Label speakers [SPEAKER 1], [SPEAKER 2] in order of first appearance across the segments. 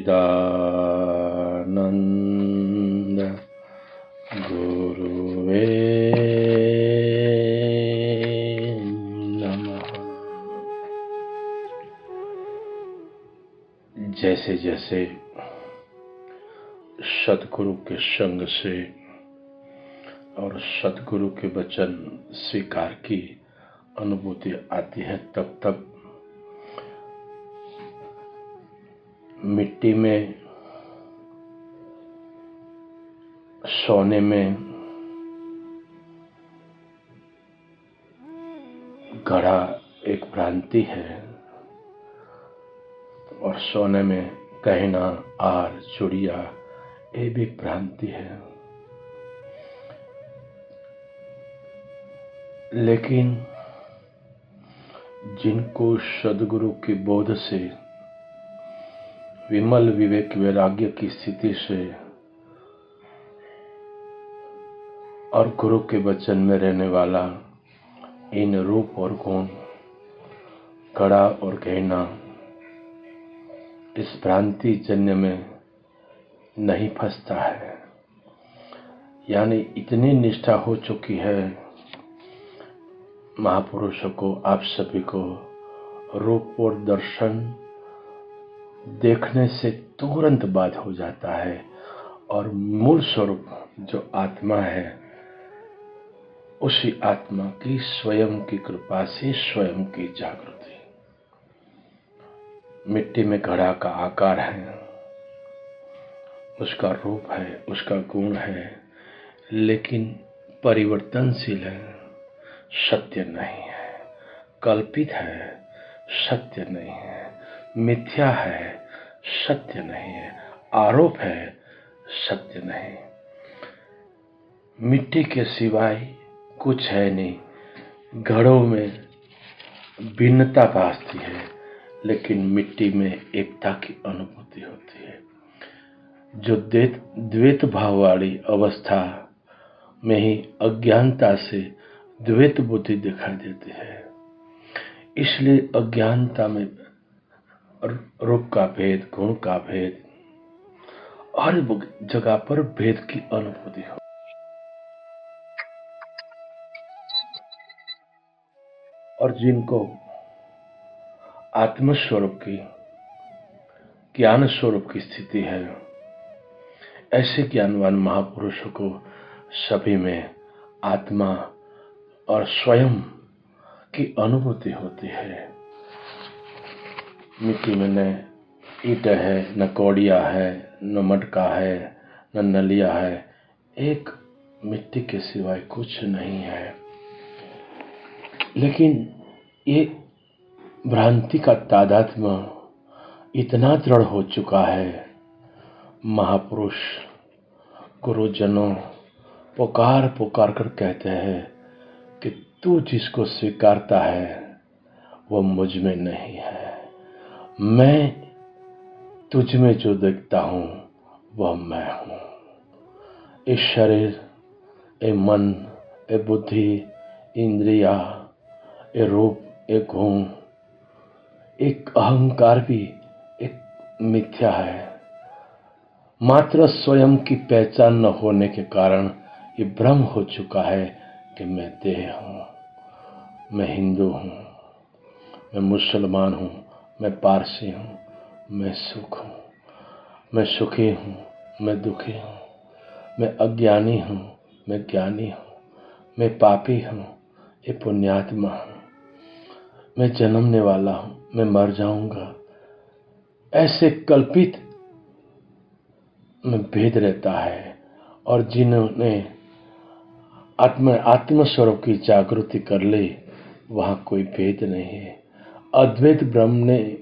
[SPEAKER 1] सच्चिदानंद गुरुवे नमः। जैसे जैसे सद्गुरु के संग से और सद्गुरु के वचन स्वीकार की अनुभूति आती है, तब तक मिट्टी में सोने में गढ़ा एक भ्रांति है और सोने में गहना आर चूड़िया ये भी भ्रांति है। लेकिन जिनको सद्गुरु की बोध से, विमल विवेक वैराग्य की स्थिति से और गुरु के वचन में रहने वाला इन रूप और गुण, कड़ा और गहना, इस भ्रांति जन्य में नहीं फंसता है, यानी इतनी निष्ठा हो चुकी है महापुरुषों को, आप सभी को रूप और दर्शन देखने से तुरंत बाध हो जाता है और मूल स्वरूप जो आत्मा है, उसी आत्मा की स्वयं की कृपा से स्वयं की जागृति। मिट्टी में घड़ा का आकार है, उसका रूप है, उसका गुण है, लेकिन परिवर्तनशील है, सत्य नहीं है, कल्पित है, सत्य नहीं है, मिथ्या है, सत्य नहीं है, आरोप है, सत्य नहीं। मिट्टी के सिवाय कुछ है नहीं। घड़ों में भिन्नता भासती है, लेकिन मिट्टी में एकता की अनुभूति होती है। जो द्वैत भाव वाली अवस्था में ही अज्ञानता से द्वैत बुद्धि दिखाई देती है। इसलिए अज्ञानता में रूप का भेद, गुण का भेद, हर जगह पर भेद की अनुभूति हो। और जिनको आत्मस्वरूप की, ज्ञान स्वरूप की स्थिति है, ऐसे ज्ञानवान महापुरुषों को सभी में आत्मा और स्वयं की अनुभूति होती है। मिट्टी में न ईंट है, न कौड़िया है, न मटका है, न नलिया है, एक मिट्टी के सिवाय कुछ नहीं है। लेकिन ये भ्रांति का तादात्म्य इतना दृढ़ हो चुका है, महापुरुष गुरुजनों पुकार पुकार कर कहते हैं कि तू जिसको स्वीकारता है वो मुझ में नहीं है, मैं तुझ में जो देखता हूं वह मैं हूं। इस शरीर, ए मन, ए बुद्धि, इंद्रिया, ए रूप, ए गुण, एक अहंकार भी एक मिथ्या है। मात्र स्वयं की पहचान न होने के कारण ये भ्रम हो चुका है कि मैं देह हूं, मैं हिंदू हूं, मैं मुसलमान हूं, मैं पारसी हूं, मैं सुख हूं, मैं सुखी हूं, मैं दुखी हूं, मैं अज्ञानी हूं, मैं ज्ञानी हूं, मैं पापी हूं, ये पुण्यात्मा हूं, मैं जन्मने वाला हूं, मैं मर जाऊंगा। ऐसे कल्पित में भेद रहता है। और जिन्होंने आत्म स्वरूप की जागृति कर ली, वहां कोई भेद नहीं है। अद्वैत ब्रह्म ने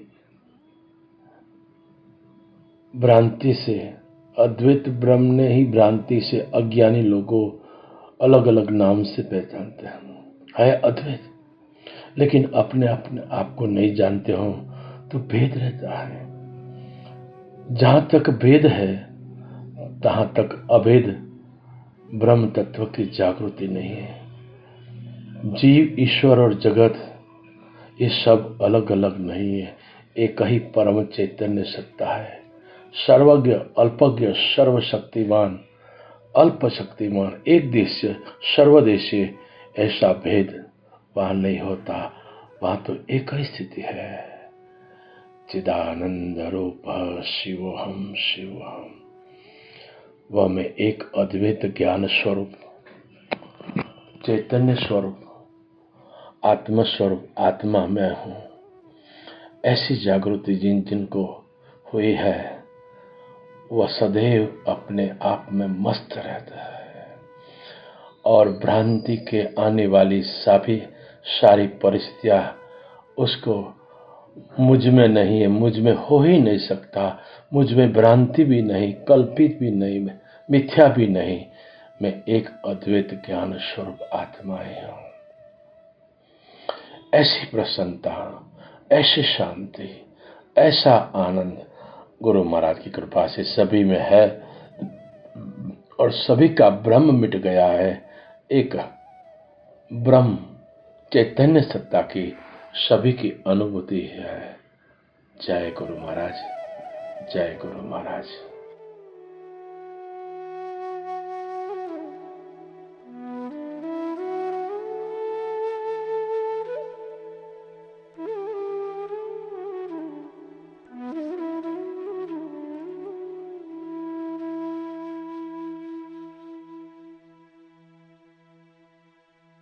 [SPEAKER 1] भ्रांति से, अद्वैत ब्रह्म ने ही भ्रांति से अज्ञानी लोगों अलग अलग नाम से पहचानते हैं। है अद्वैत, लेकिन अपने आप को नहीं जानते हो तो भेद रहता है। जहां तक भेद है तहां तक अभेद ब्रह्म तत्व की जागृति नहीं है। जीव, ईश्वर और जगत ये सब अलग अलग नहीं है, एक ही परम चैतन्य सत्ता है। सर्वज्ञ अल्पज्ञ सर्वशक्तिमान अल्पशक्तिमान एक देश सर्वदेशीय ऐसा भेद वहां नहीं होता। वहां तो एक ही स्थिति है, चिदानंद रूप शिवोहम शिवोहम। वह में एक अद्वैत ज्ञान स्वरूप, चैतन्य स्वरूप, आत्म स्वरूप, आत्मा मैं हूं। ऐसी जागृति जिन जिनको हुई है वह सदैव अपने आप में मस्त रहता है और भ्रांति के आने वाली सारी परिस्थितियां उसको मुझ में नहीं है, मुझ में हो ही नहीं सकता, मुझ में भ्रांति भी नहीं, कल्पित भी नहीं, मिथ्या भी नहीं, मैं एक अद्वैत ज्ञान स्वरूप आत्मा ही हूं। ऐसी प्रसन्नता, ऐसी शांति, ऐसा आनंद गुरु महाराज की कृपा से सभी में है और सभी का भ्रम मिट गया है। एक ब्रह्म चैतन्य सत्ता की सभी की अनुभूति है। जय गुरु महाराज, जय गुरु महाराज।